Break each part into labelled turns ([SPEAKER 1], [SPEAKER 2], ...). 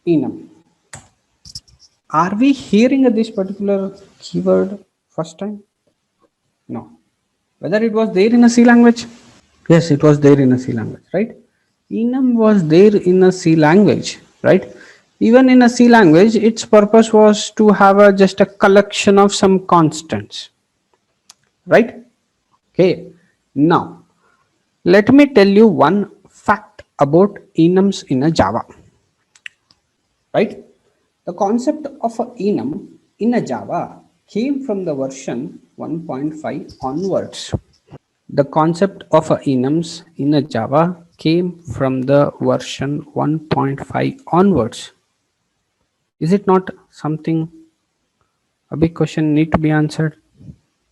[SPEAKER 1] enum. Are we hearing this particular keyword first time? No. Whether it was there in a C language? Yes, it was there in a C language, right? Enum was there in a C language, right? Even in a C language, its purpose was to have just a collection of some constants, right? Okay. Now, let me tell you one fact about enums in a Java, right? The concept of a enum in a Java came from the version 1.5 onwards. The concept of a enums in a Java came from the version 1.5 onwards. Is it not something a big question need to be answered?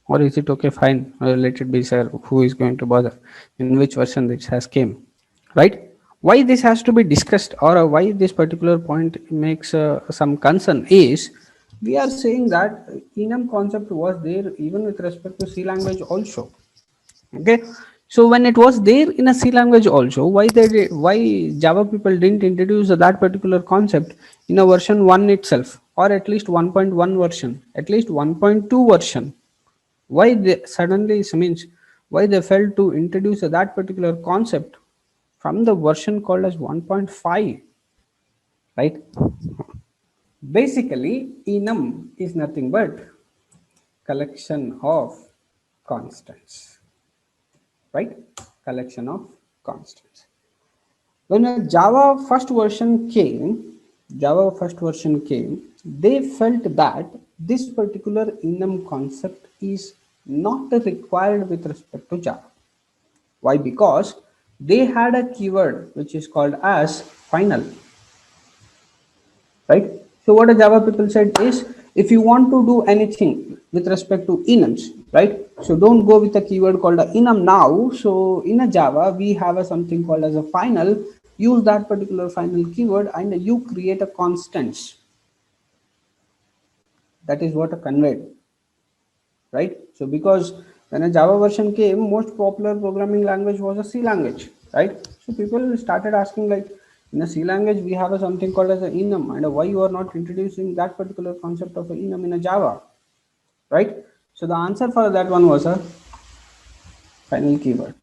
[SPEAKER 1] Or is it okay, fine, let it be, sir, who is going to bother? In which version this has came, right? Why this has to be discussed, or why this particular point makes some concern is, we are saying that enum concept was there even with respect to C language also. Okay, so when it was there in a C language also, why Java people didn't introduce that particular concept in a version 1 itself, or at least 1.1 version, at least 1.2 version? Why they suddenly means, why they failed to introduce that particular concept from the version called as 1.5, right? Basically enum is nothing but collection of constants, right? Collection of constants. When a Java first version came, they felt that this particular enum concept is not required with respect to Java. Why? Because they had a keyword which is called as final, right? So what the Java people said is, if you want to do anything with respect to enums, right, so don't go with a keyword called a enum now. So in a Java we have a something called as a final. Use that particular final keyword and you create a constants. That is what a conveyed, right? So because when a Java version came, most popular programming language was a C language, right? So people started asking like, in a C language we have a something called as a enum, and why you are not introducing that particular concept of a enum in a Java, right? So the answer for that one was a final keyword,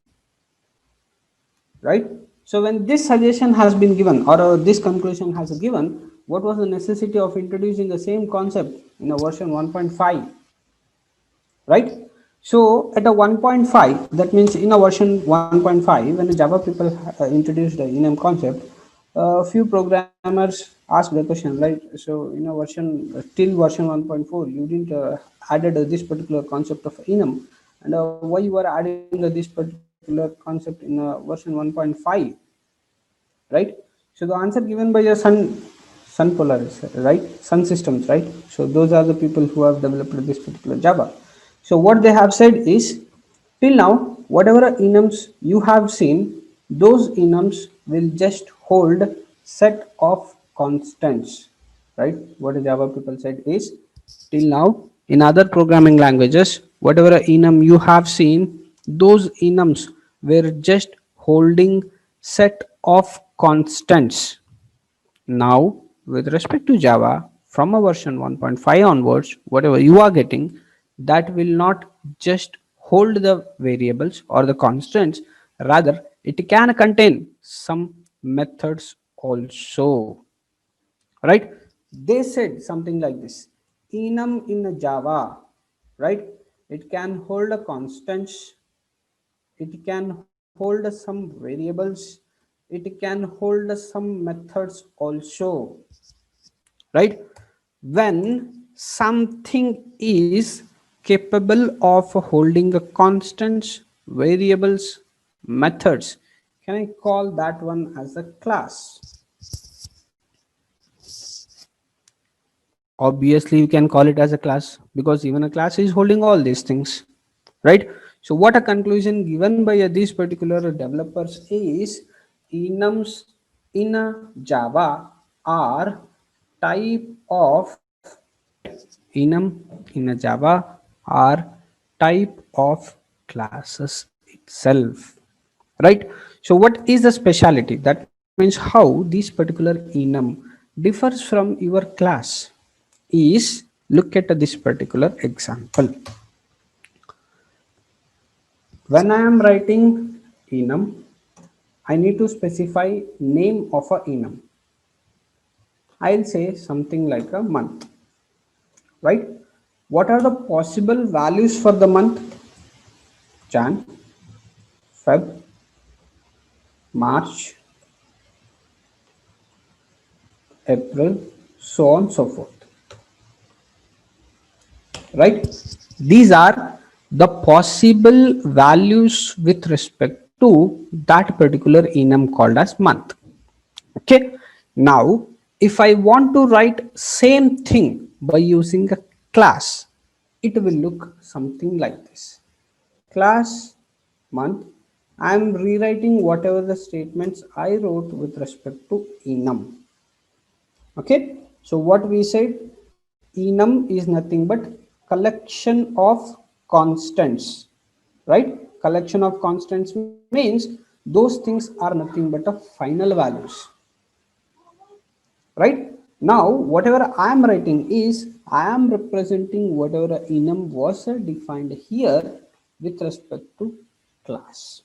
[SPEAKER 1] right? So when this suggestion has been given, or this conclusion has given, what was the necessity of introducing the same concept in a version 1.5, right? So at a 1.5, that means in a version 1.5, when the Java people introduced the enum concept, a few programmers asked the question, right? So in a version till version 1.4, you didn't added this particular concept of enum, and why you are adding this particular concept in version 1.5, right? So the answer given by the Sun Polaris, right? Sun Systems, right? So those are the people who have developed this particular Java. So what they have said is, till now, whatever enums you have seen, those enums will just hold set of constants, right? What the Java people said is, till now, in other programming languages, whatever enum you have seen, those enums were just holding set of constants. Now, with respect to Java, from a version 1.5 onwards, whatever you are getting, that will not just hold the variables or the constants, rather, it can contain some methods also, right? They said something like this: enum in a Java, right? It can hold a constants, it can hold some variables, it can hold some methods also, right? When something is capable of holding a constants, variables, methods, can I call that one as a class? Obviously you can call it as a class, because even a class is holding all these things, right? So what a conclusion given by these particular developers is, enums in a Java are type of, enum in a Java are type of classes itself, right? So what is the speciality? That means how these particular enum differs from your class is, look at this particular example. When I am writing enum, I need to specify name of a enum. I'll say something like a month, right? What are the possible values for the month? Jan, Feb, March, April, so on so forth. Right? These are the possible values with respect to that particular enum called as month. Okay. Now, if I want to write same thing by using a class, it will look something like this. Class month. I am rewriting whatever the statements I wrote with respect to enum. Okay. So what we said, enum is nothing but collection of constants, right? Collection of constants means those things are nothing but a final values, right? Now whatever I am writing is I am representing whatever enum was defined here with respect to class,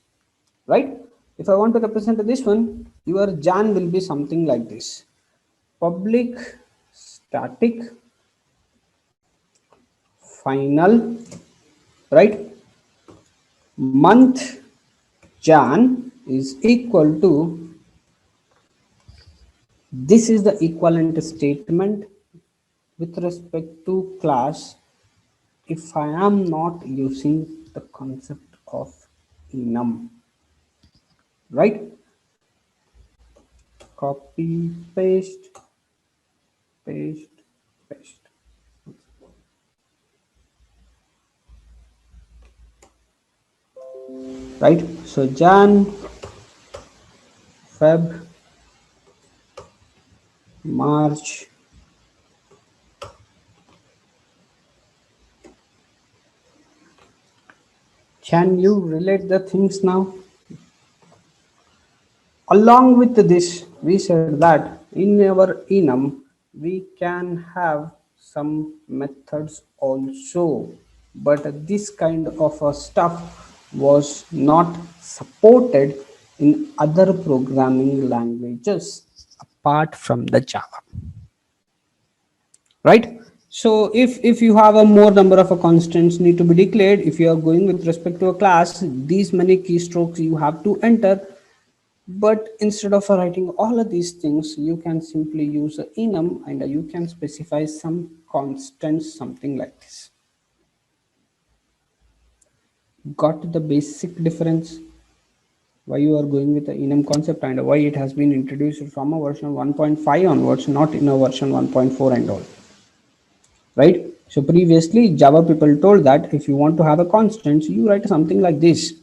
[SPEAKER 1] right? If I want to represent this one, your Jan will be something like this: public static final, right? Month Jan is equal to, this is the equivalent statement with respect to class if I am not using the concept of enum, right? Copy, paste, paste, paste. Right? So Jan, Feb, March, can you relate the things now? Along with this, we said that in our enum, we can have some methods also, but this kind of a stuff was not supported in other programming languages apart from the Java, right? So if you have a more number of a constants need to be declared, if you are going with respect to a class, these many keystrokes you have to enter. But instead of writing all of these things, you can simply use enum and you can specify some constants, something like this. Got the basic difference? Why you are going with the enum concept and why it has been introduced from a version 1.5 onwards, not in a version 1.4 and all. Right? So previously Java people told that if you want to have a constant, you write something like this.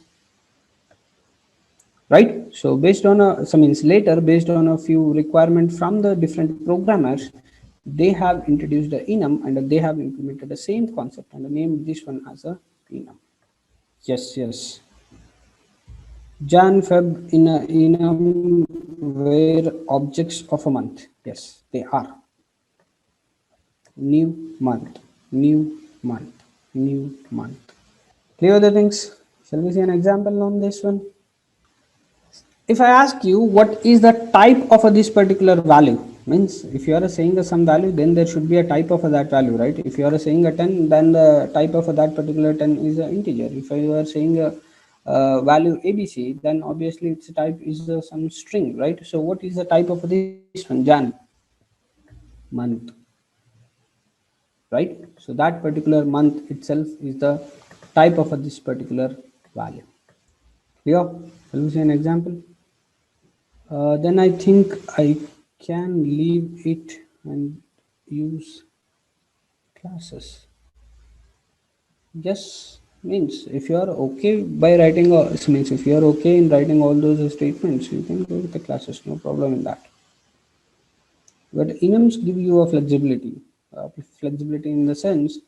[SPEAKER 1] Right? So based on some means later, based on a few requirements from the different programmers, they have introduced the enum and they have implemented the same concept and named this one as a enum. Yes, yes. Jan, Feb in a enum were objects of a month. Yes, they are. New month, new month, new month. Clear the things? Shall we see an example on this one? If I ask you what is the type of this particular value, means if you are saying some value, then there should be a type of that value, right? If you are saying a 10, then the type of that particular 10 is an integer. If you are saying a value ABC, then obviously its type is some string, right? So what is the type of this one? Jan, month, right? So that particular month itself is the type of this particular value. Clear? Shall we see an example? Then I think I can leave it and use classes. Yes, means if you are okay by writing, means if you are okay in writing all those statements, you can go with the classes, no problem in that. But enums give you a flexibility in the sense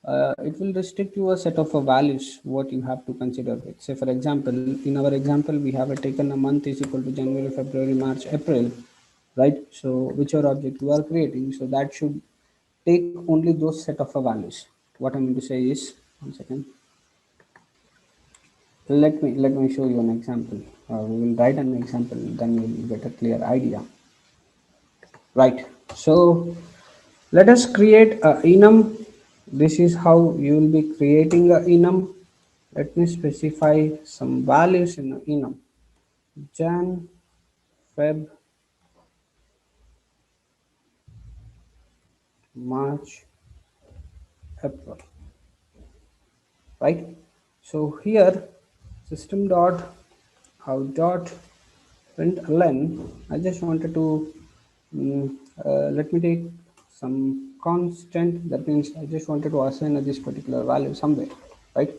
[SPEAKER 1] it will restrict you a set of values what you have to consider with. Say for example, in our example we have taken a month is equal to January, February, March, April. right? So whichever object you are creating, so that should take only those set of values. What I'm going to say is, one second, let me show you an example. We will write an example, then you will get a clear idea, right? So let us create a enum. This is how you will be creating a enum. Let me specify some values in the enum. Jan, Feb, March, April, right? So here system dot out dot println. I just wanted to let me take some constant. That means I just wanted to assign this particular value somewhere, right?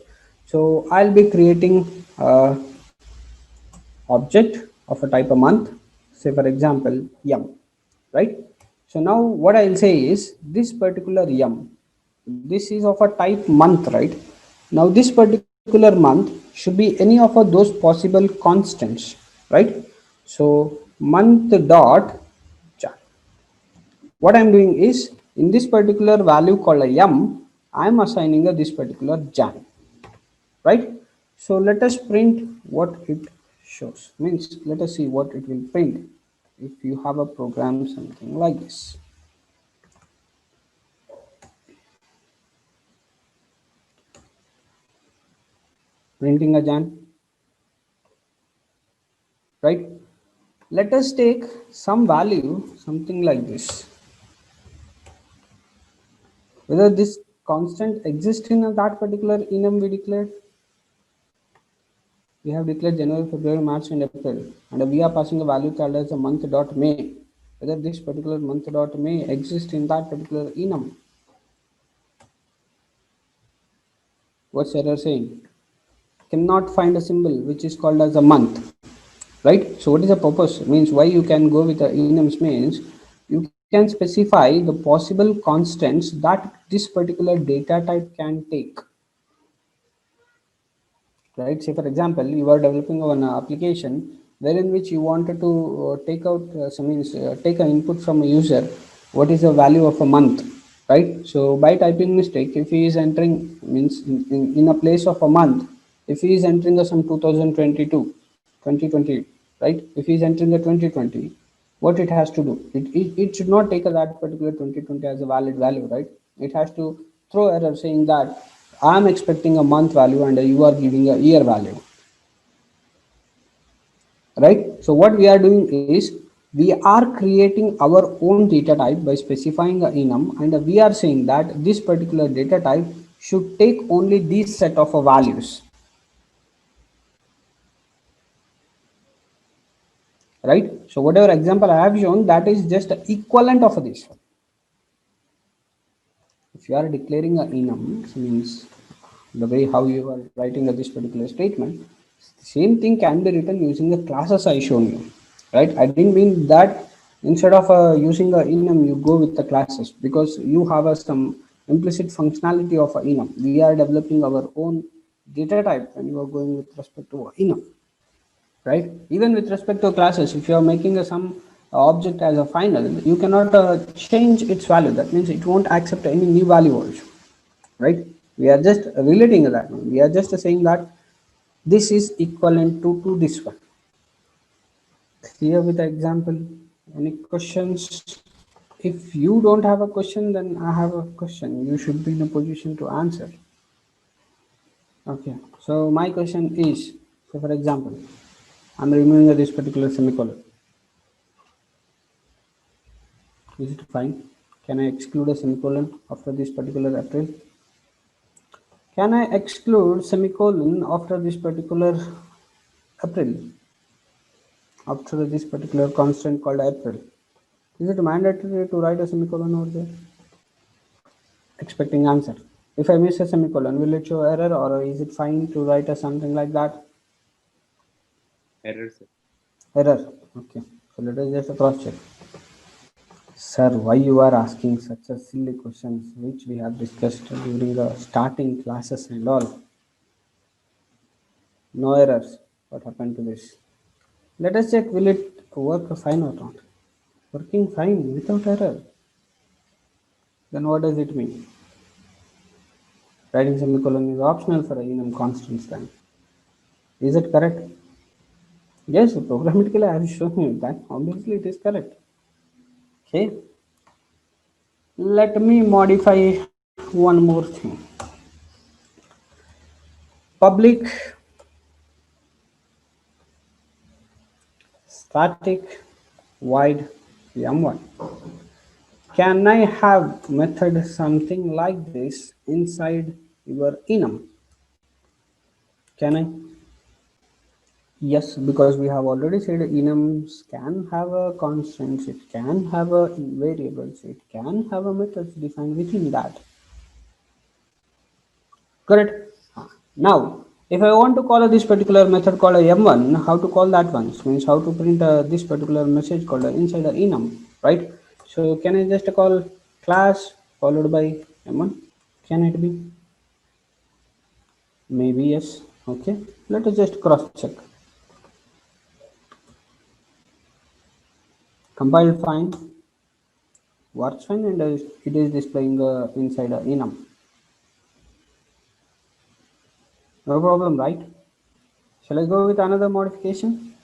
[SPEAKER 1] So I'll be creating object of a type of month, say for example yum, right? So now what I'll say is this particular yum, this is of a type month, right? Now this particular month should be any of those possible constants, right? So month dot jan. What I'm doing is, in this particular value called a yum, I'm assigning a this particular jan, right? So let us print what it shows, means let us see what it will print if you have a program something like this. Printing a jan, right? Let us take some value something like this, whether this constant exists in that particular enum we declared. We have declared January, February, March and April, and we are passing a value called as a month dot may, whether this particular month dot may exist in that particular enum. What's error saying? Cannot find a symbol which is called as a month, right? So what is the purpose? Means why you can go with the enums means you can specify the possible constants that this particular data type can take, right? Say for example you are developing an application wherein which you wanted to take out take an input from a user, what is the value of a month, right? So by typing mistake, if he is entering, means in a place of a month, if he is entering some 2022 2020, right? If he is entering the 2020, what it has to do, it should not take that particular 2020 as a valid value, right? It has to throw error saying that I'm expecting a month value and you are giving a year value, right? So what we are doing is we are creating our own data type by specifying a enum, and we are saying that this particular data type should take only these set of values, right? So whatever example I have shown, that is just equivalent of this one. If you are declaring a enum, means the way how you are writing this particular statement, same thing can be written using the classes I shown you, right? I didn't mean that instead of using a enum you go with the classes, because you have some implicit functionality of a enum. We are developing our own data type and you are going with respect to a enum, right? Even with respect to classes, if you are making some object as a final, you cannot change its value. That means it won't accept any new value also, right? We are just relating that one. We are just saying that this is equivalent to this one. Clear with the example? Any questions? If you don't have a question, then I have a question. You should be in a position to answer. Okay. So my question is, so for example, I'm removing this particular semicolon. Is it fine? Can I exclude a semicolon after this particular April? Can I exclude semicolon after this particular April? After this particular constant called April? Is it mandatory to write a semicolon over there? Expecting answer. If I miss a semicolon, will it show error or is it fine to write a something like that?
[SPEAKER 2] Error, sir.
[SPEAKER 1] Error. Okay. So let us just cross check. Sir, why you are asking such a silly questions which we have discussed during the starting classes and all? No errors. What happened to this? Let us check will it work fine or not. Working fine without error. Then what does it mean? Writing semicolon is optional for enum constants then. Is it correct? Yes, programmatically I have shown you that. Obviously it is correct. Okay. Let me modify one more thing. Public static void m1. Can I have method something like this inside your enum? Can I? Yes, because we have already said enums can have a constants, it can have a variables, it can have a methods defined within that. Correct? Now, if I want to call this particular method called a m1, how to call that one? Means how to print this particular message called inside the enum, right? So can I just call class followed by m1? Can it be? Maybe yes. Okay. Let us just cross check. Compiled fine, works fine, and it is displaying inside a enum. No problem, right? Shall I go with another modification?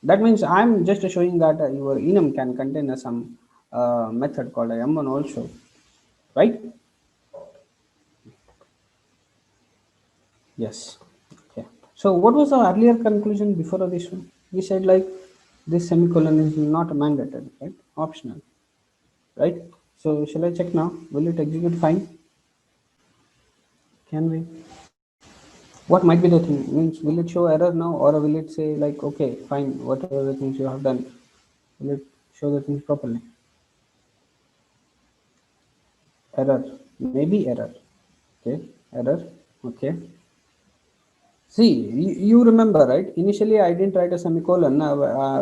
[SPEAKER 1] That means I'm just showing that your enum can contain some method called m1 also, right? Yes. Okay. So what was the earlier conclusion before this one? We said like this semicolon is not mandatory, right? Optional, right? So shall I check now? Will it execute fine? Can we? What might be the thing? Means will it show error now, or will it say like okay, fine, whatever the things you have done, will it show the things properly? Error, maybe error. Okay, error. Okay. See, you remember, right? Initially, I didn't write a semicolon.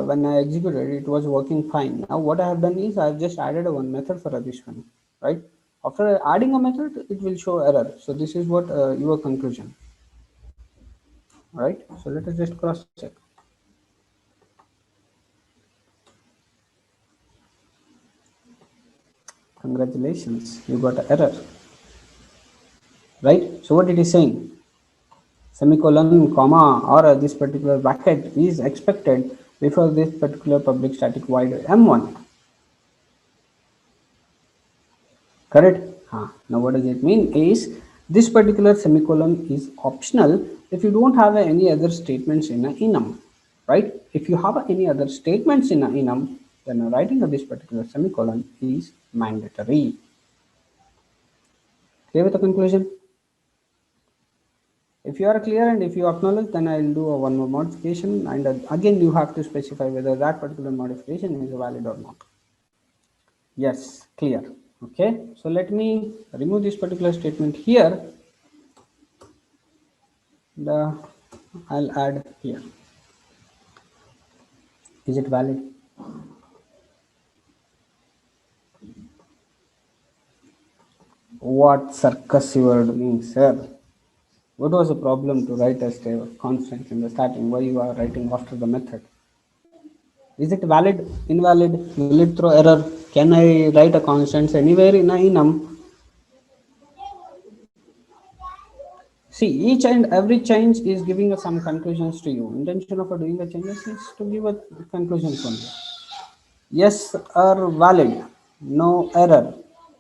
[SPEAKER 1] When I executed it, was working fine. Now, what I have done is I've just added a one method for this one, right? After adding a method, it will show error. So this is what your conclusion, right? So let us just cross check. Congratulations, you got an error, right? So what it is saying? Semicolon, comma, or this particular bracket is expected before this particular public static void m1. Correct? Now what does it mean is this particular semicolon is optional if you don't have any other statements in a enum, right? If you have any other statements in a enum, then writing of this particular semicolon is mandatory. Clear with the conclusion? If you are clear and if you acknowledge, then I will do a one more modification, and again you have to specify whether that particular modification is valid or not. Yes, clear. Okay, so let me remove this particular statement here. I'll add here. Is it valid? What circus you are doing, sir? What was the problem to write as a constant in the starting? Why you are writing after the method? Is it valid? Invalid? Will it throw error? Can I write a constant anywhere in a enum? See, each and every change is giving us some conclusions to you. Intention of doing the changes is to give a conclusion from you. Yes or valid? No error.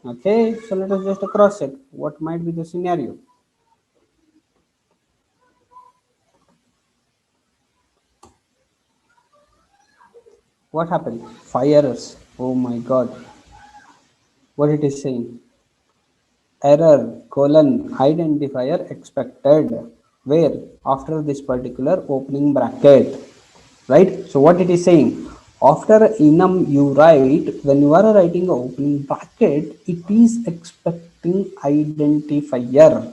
[SPEAKER 1] Okay, so let us just cross check what might be the scenario. What happened? 5 errors. Oh my god. What it is saying? Error colon identifier expected. Where? After this particular opening bracket. Right? So what it is saying? After enum you write, when you are writing a opening bracket, it is expecting identifier.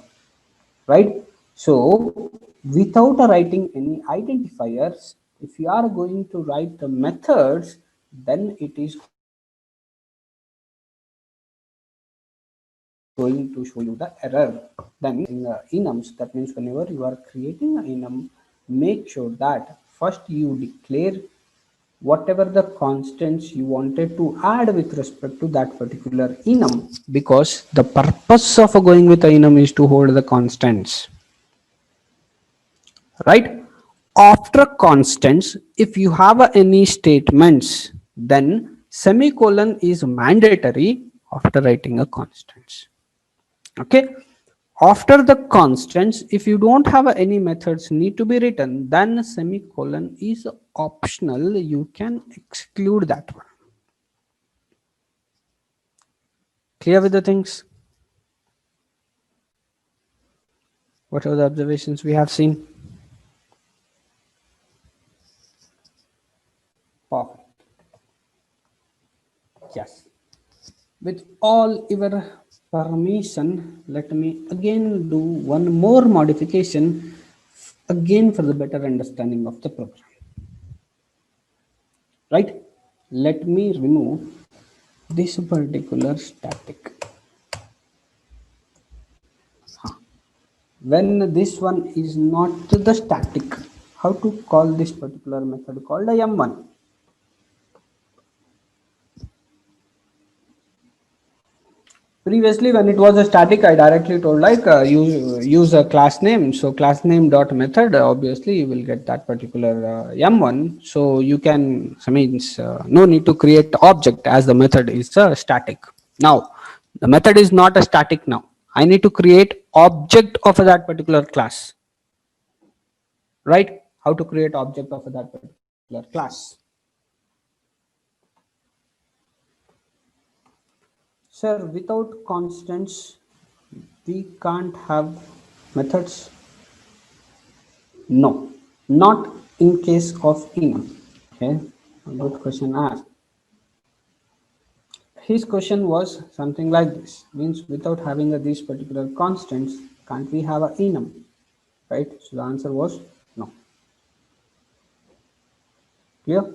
[SPEAKER 1] Right? So without writing any identifiers, if you are going to write the methods, then it is going to show you the error. Then in the enums, that means whenever you are creating an enum, make sure that first you declare whatever the constants you wanted to add with respect to that particular enum, because the purpose of going with the enum is to hold the constants, right? After constants, if you have any statements, then semicolon is mandatory after writing a constants. Okay, after the constants, if you don't have any methods need to be written, then semicolon is optional, you can exclude that one. Clear with the things? What are the observations we have seen? Perfect. Yes. With all your permission, let me again do one more modification, again for the better understanding of the program. Right? Let me remove this particular static. When this one is not the static, how to call this particular method called a m1? Previously, when it was a static, I directly told like use a class name. So class name dot method, obviously you will get that particular m1. So you can, I mean, no need to create object as the method is static. Now, the method is not a static now. I need to create object of that particular class, right? How to create object of that particular class? Sir, without constants, we can't have methods. No, not in case of enum. Okay, a good question asked. His question was something like this: means without having these particular constants, can't we have a enum? Right? So the answer was no. Clear?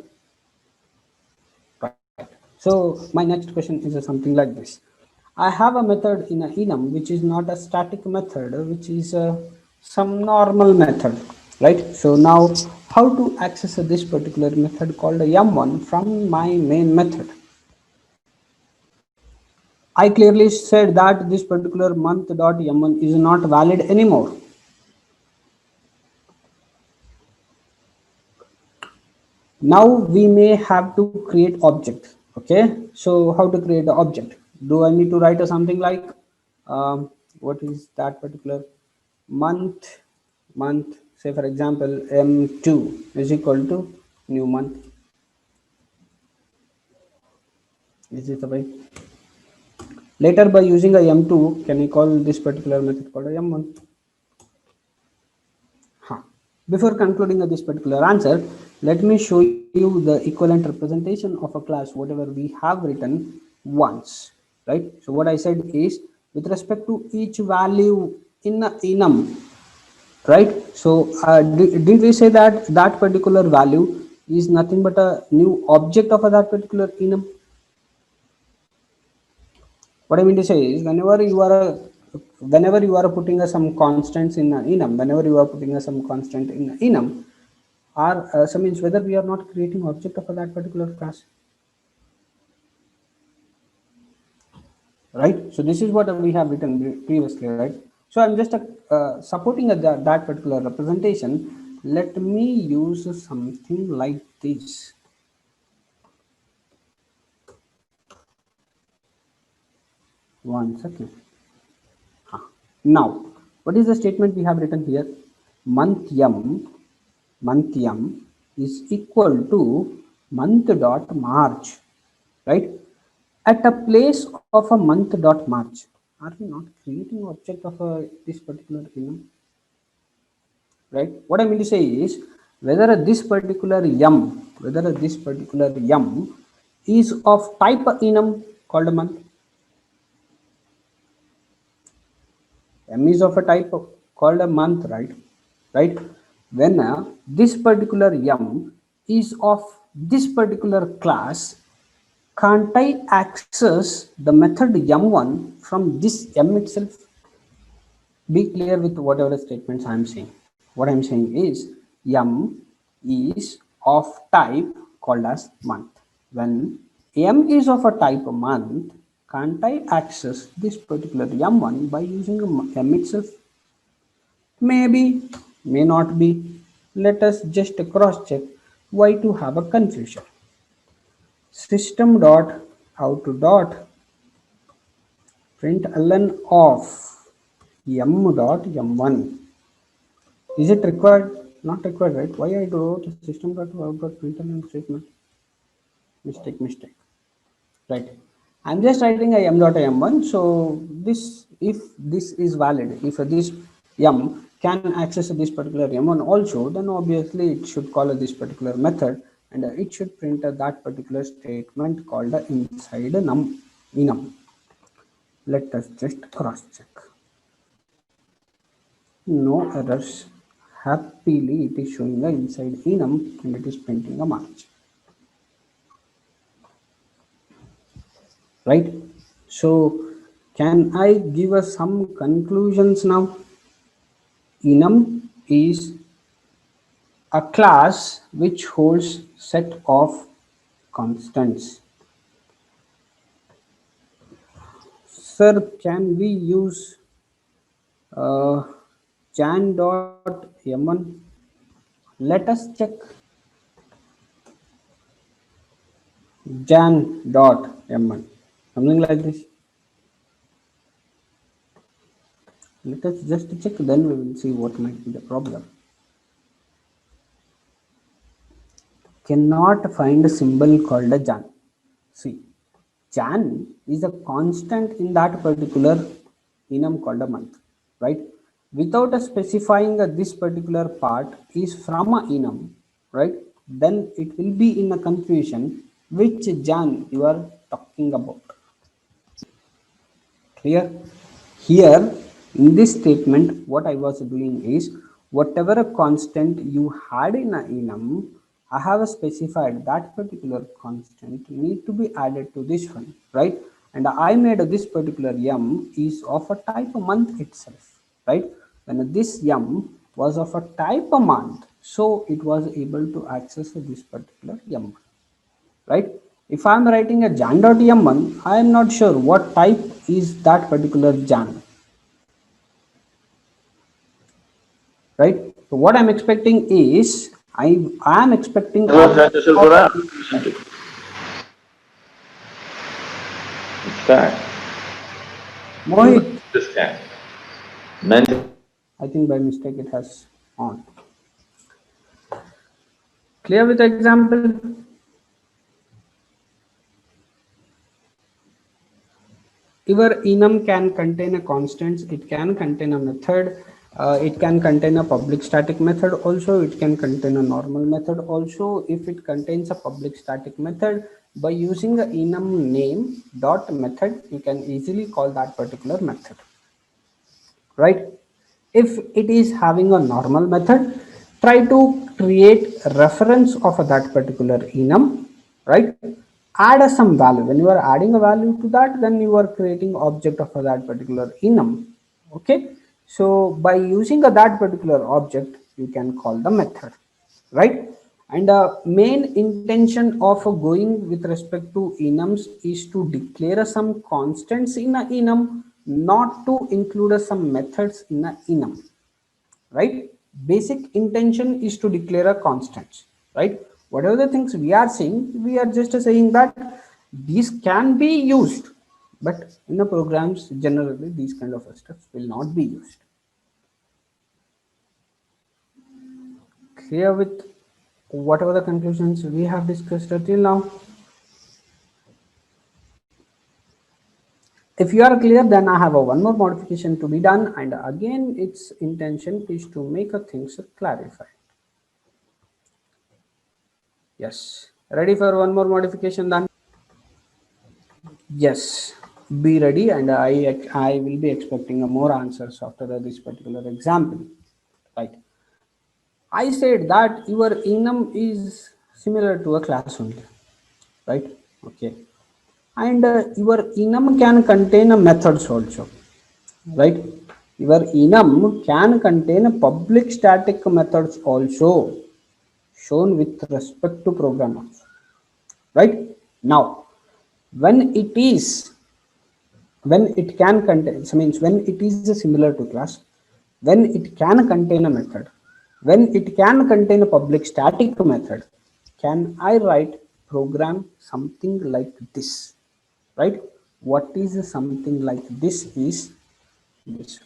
[SPEAKER 1] Right. So my next question is something like this: I have a method in a enum which is not a static method, which is some normal method, right? So now, how to access this particular method called a m1 from my main method? I clearly said that this particular month.m1 is not valid anymore. Now we may have to create object. Okay, so how to create the object? Do I need to write something like what is that particular month? Say for example, m2 is equal to new month. Is it the way? Later, by using a m2, can we call this particular method called a m1? Huh. Before concluding this particular answer, let me show you the equivalent representation of a class, whatever we have written once, right? So what I said is with respect to each value in a enum, right? So did we say that that particular value is nothing but a new object of that particular enum? What I mean to say is whenever you are putting some constants in an enum, whenever you are putting some constant in an enum, are so means whether we are not creating object of that particular class, right? So this is what we have written previously, right? So I'm just supporting that particular representation. Let me use something like this. One second. Now, what is the statement we have written here? Month m is equal to month dot march, right? At a place of a month dot march, are we not creating object of this particular enum, right? What I mean to say is whether this particular m is of type enum called a month, m is of a type called a month, right? When this particular m is of this particular class, can't I access the method m1 from this m itself? Be clear with whatever statements I'm saying. What I'm saying is m is of type called as month. When M is of a type of month, can't I access this particular M1 by using M itself? Maybe, may not be. Let us just cross check why to have a confusion. System dot out dot println of m dot m1. Is it required? Not required, right? Why I wrote system dot out dot println statement? Mistake. Right. I'm just writing a m dot m1. So this, if this is valid, if this m can access this particular m1 also, then obviously it should call this particular method, and it should print that particular statement called inside enum. Let us just cross check. No errors. Happily, it is showing the inside enum and it is printing a margin. Right? So, can I give us some conclusions now? Enum is a class which holds set of constants. Sir, can we use jan dot m1? Let us check. Jan dot m1, something like this. Let us just check, then we will see what might be the problem. Cannot find a symbol called a Jan. See, Jan is a constant in that particular enum called a month, right? Without specifying this particular part is from a enum, right? Then it will be in a confusion which Jan you are talking about. Clear? Here in this statement, what I was doing is whatever a constant you had in a enum, I have specified that particular constant need to be added to this one, right? And I made this particular m is of a type of month itself, right? When this m was of a type of month, so it was able to access this particular m, right? If I am writing a jan.m1, I am not sure what type is that particular jan, right? So what I'm expecting is I am expecting Mohit. I think by mistake it has on. Clear with the example? Your enum can contain a constants, it can contain a method, it can contain a public static method also, it can contain a normal method also. If it contains a public static method, by using the enum name dot method, you can easily call that particular method, right? If it is having a normal method, try to create reference of that particular enum, right? Add some value. When you are adding a value to that, then you are creating object of that particular enum. Okay, so by using that particular object, you can call the method, right? And main intention of going with respect to enums is to declare some constants in a enum, not to include some methods in a enum, right? Basic intention is to declare a constants, right? Whatever the things we are saying, we are just saying that these can be used, but in the programs generally these kind of stuff will not be used. Clear with whatever the conclusions we have discussed until now? If you are clear, then I have one more modification to be done, and again its intention is to make things clarified. Yes, ready for one more modification then? Yes, be ready, and I will be expecting more answers after this particular example, right? I said that your enum is similar to a class only, right? Okay, and your enum can contain a methods also, right? Your enum can contain a public static methods also shown with respect to program also. right? Now when it is, when it can contain, so means when it is similar to class, when it can contain a method, when it can contain a public static method, can I write program something like this, right? What is something like this is this.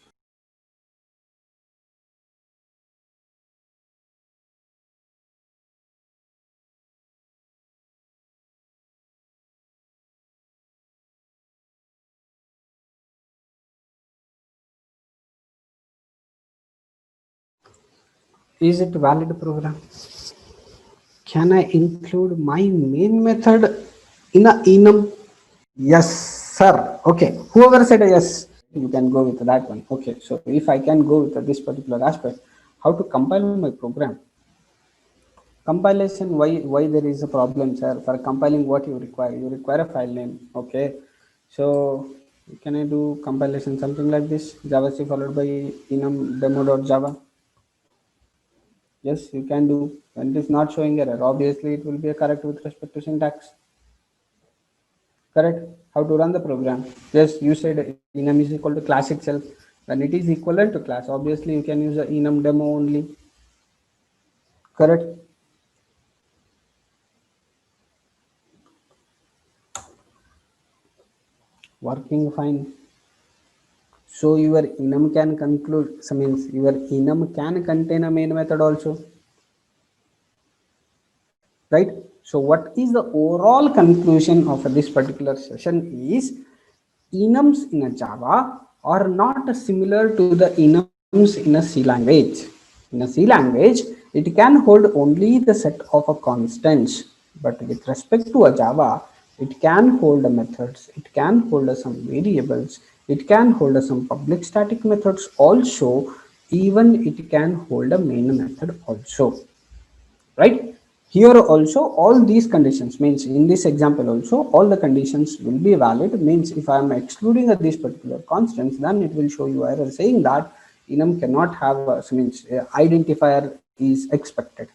[SPEAKER 1] Is it valid program? Can I include my main method in a enum? Yes, sir. Okay. Whoever said a yes, you can go with that one. Okay. So if I can go with this particular aspect, how to compile my program? Compilation, why there is a problem, sir? For compiling, what you require? You require a file name. Okay. So can I do compilation something like this? JavaC followed by enum demo.java. Yes, you can do. When it is not showing error, obviously it will be a correct with respect to syntax. Correct. How to run the program? Yes, you said enum is equal to class itself. When it is equivalent to class, obviously you can use the enum demo only. Correct. Working fine. So your enum can conclude. So means your enum can contain a main method also, right? So what is the overall conclusion of this particular session is enums in a Java are not similar to the enums in a C language. In a C language, it can hold only the set of a constants, but with respect to a Java, it can hold a methods, it can hold some variables, it can hold some public static methods also, even it can hold a main method also, right? Here also all these conditions means in this example also all the conditions will be valid, means if I am excluding these particular constants, then it will show you error saying that enum cannot have so means identifier is expected,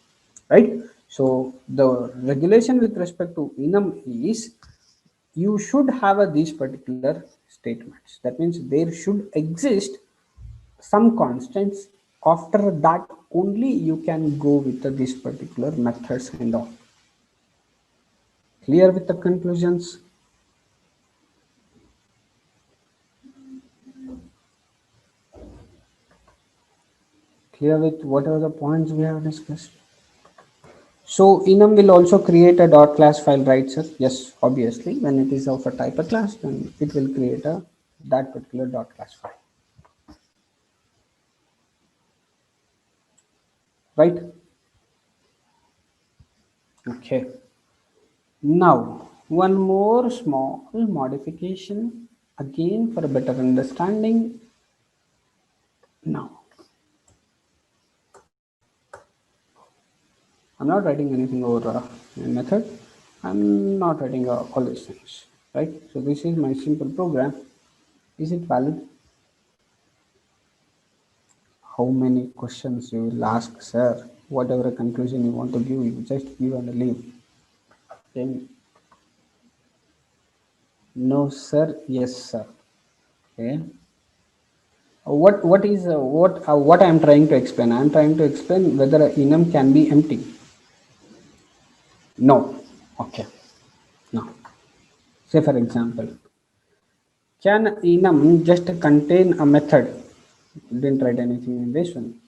[SPEAKER 1] right? So the regulation with respect to enum is you should have these particular statements, that means there should exist some constants. After that only you can go with this particular methods and all. Clear with the conclusions? Clear with whatever the points we have discussed? So enum will also create a dot class file, right, sir? Yes, obviously when it is of a type of class, then it will create a that particular dot class file, right? Okay. Now one more small modification again for a better understanding. Now I'm not writing anything over method. I'm not writing all these things, right? So this is my simple program. Is it valid? How many questions you will ask, sir? Whatever conclusion you want to give, you just give and leave. Then no, sir. Yes, sir. Okay. What is what I am trying to explain? I am trying to explain whether a enum can be empty. No. Okay. No. Say for example, can enum just contain a method? Didn't write anything in this one.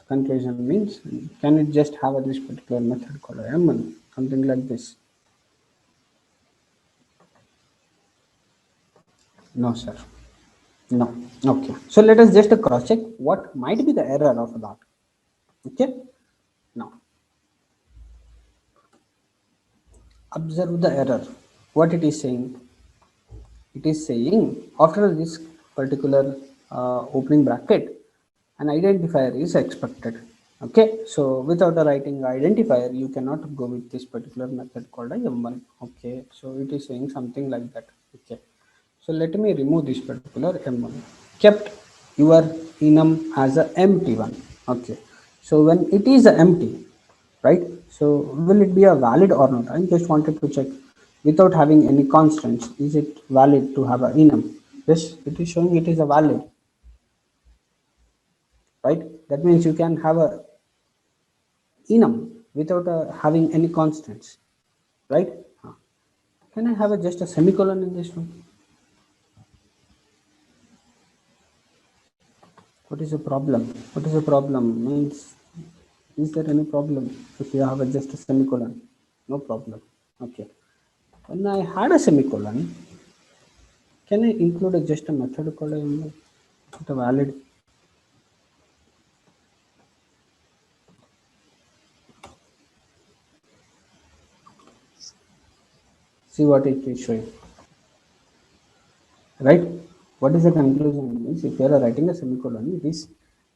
[SPEAKER 1] Conclusion means can it just have this particular method called m1, something like this? No, sir. No. Okay. So let us just cross check what might be the error of that. Okay. Now observe the error. What it is saying? It is saying after this particular opening bracket, an identifier is expected. Okay, so without a writing identifier, you cannot go with this particular method called a m1. Okay, so it is saying something like that. Okay, so let me remove this particular m1. Kept your enum as a empty one. Okay, so when it is empty, right? So will it be a valid or not? I just wanted to check without having any constants, is it valid to have a enum? Yes, it is showing it is a valid, right? That means you can have a enum without having any constants, right? Can I have just a semicolon in this one? What is the problem? What is the problem? Means, is there any problem if you have just a semicolon? No problem. Okay. When I had a semicolon, can I include just a method called a valid? See what it is showing, right? What is the conclusion? Means if you are writing a semicolon,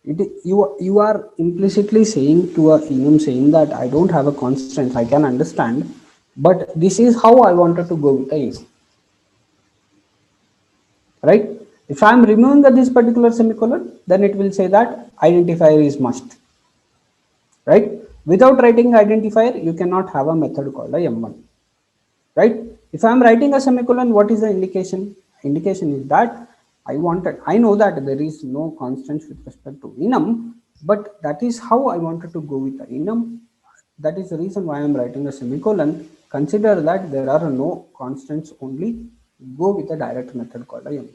[SPEAKER 1] you are implicitly saying to a enum, saying that I don't have a constraint, I can understand, but this is how I wanted to go with the enum, right? If I am removing this particular semicolon, then it will say that identifier is must, right? Without writing identifier, you cannot have a method called a m1, right? If I am writing a semicolon, what is the indication? Indication is that I know that there is no constants with respect to enum, but that is how I wanted to go with the enum. That is the reason why I am writing a semicolon. Consider that there are no constants, only go with a direct method called a m1,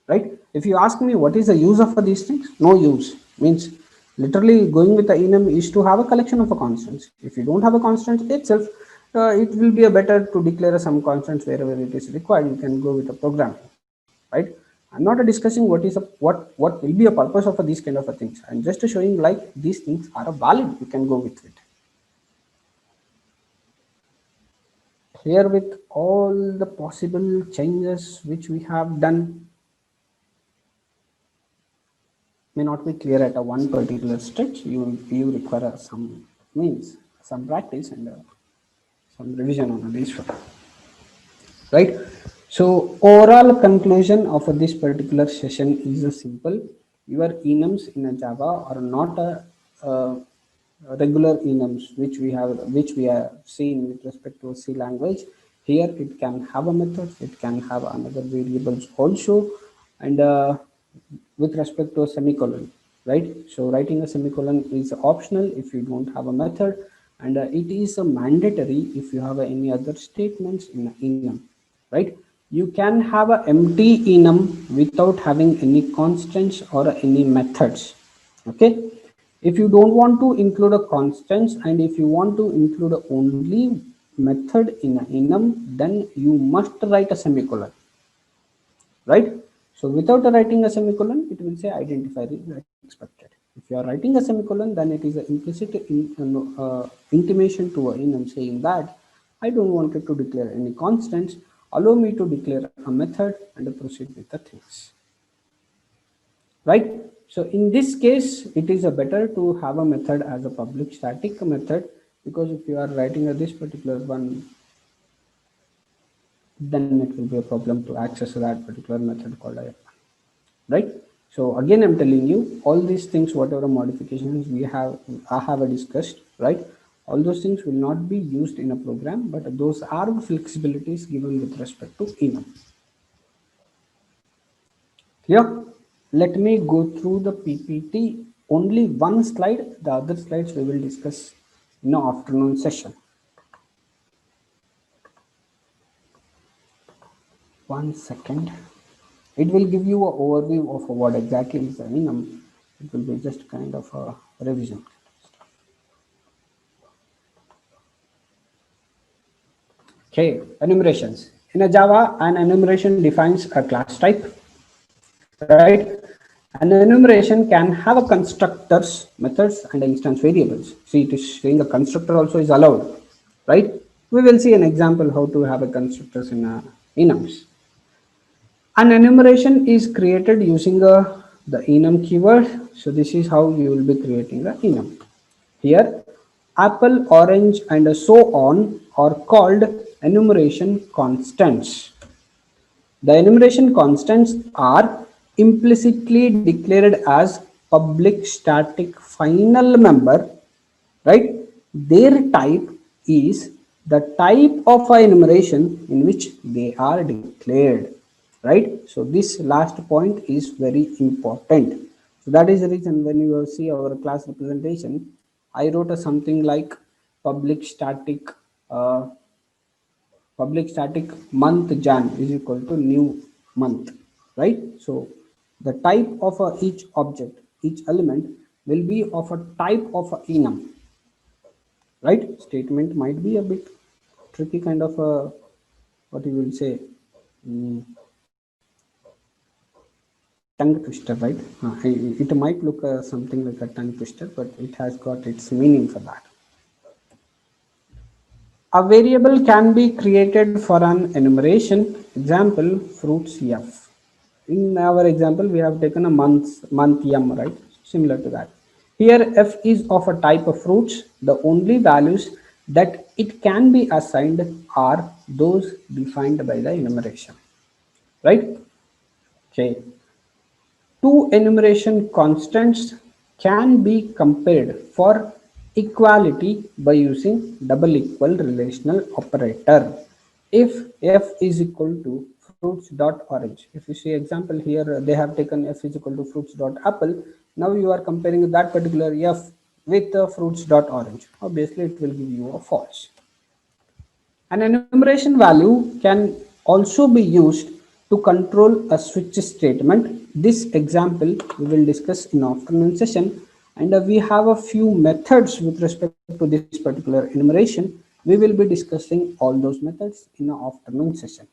[SPEAKER 1] right? If you ask me what is the use of these things, no use. Means literally going with the enum is to have a collection of a constants. If you don't have a constant itself, it will be a better to declare some constants wherever it is required. You can go with a programming, right? I'm not discussing what is a what will be a purpose of these kind of things. I'm just showing like these things are valid, you can go with it. Here with all the possible changes which we have done, may not be clear at a one particular stretch. You require some means some practice and some revision on this one, right? So overall conclusion of this particular session is a simple: your enums in a Java are not regular enums which we have seen with respect to C language. Here it can have a method, it can have another variables also, and with respect to a semicolon, right? So writing a semicolon is optional if you don't have a method, and it is a mandatory if you have any other statements in enum, right? You can have a empty enum without having any constants or any methods. Okay, if you don't want to include a constants and if you want to include only method in a enum, then you must write a semicolon, right? So without writing a semicolon, it will say identifier is expected. If you are writing a semicolon, then it is an implicit intimation to a enum saying that I don't want it to declare any constants. Allow me to declare a method and proceed with the things, right? So in this case, it is a better to have a method as a public static method, because if you are writing this particular one, then it will be a problem to access that particular method called a, right? So again, I'm telling you all these things, whatever modifications I have discussed, right? All those things will not be used in a program, but those are flexibilities given with respect to enum. Here, let me go through the PPT. Only one slide, the other slides we will discuss in the afternoon session. One second. It will give you an overview of what exactly is the enum. It will be just kind of a revision. Okay, enumerations. In a Java, an enumeration defines a class type, right? An enumeration can have a constructors, methods, and instance variables. See, it is saying a constructor also is allowed, right? We will see an example how to have a constructors in enums. An enumeration is created using the enum keyword. So this is how you will be creating the enum. Here, apple, orange, and so on are called enumeration constants. The enumeration constants are implicitly declared as public static final member, right? their type is the type of a enumeration in which they are declared, right? So this last point is very important. So that is the reason when you see our class representation, I wrote a something like public static uh, public static month Jan is equal to new month, right? So the type of each object, each element will be of a type of a enum, right? Statement might be a bit tricky kind of a, what you will say, mm, tongue twister, right? It might look something like a tongue twister, but it has got its meaning for that. A variable can be created for an enumeration. Example, fruits f. In our example we have taken a month m, right? Similar to that, here f is of a type of fruits. The only values that it can be assigned are those defined by the enumeration, right? Okay, two enumeration constants can be compared for equality by using double equal relational operator. If f is equal to fruits dot orange, if you see example here, they have taken f is equal to fruits dot apple. Now you are comparing that particular f with fruits dot orange. Obviously, it will give you a false. An enumeration value can also be used to control a switch statement. This example we will discuss in afternoon session, and we have a few methods with respect to this particular enumeration. We will be discussing all those methods in the afternoon session.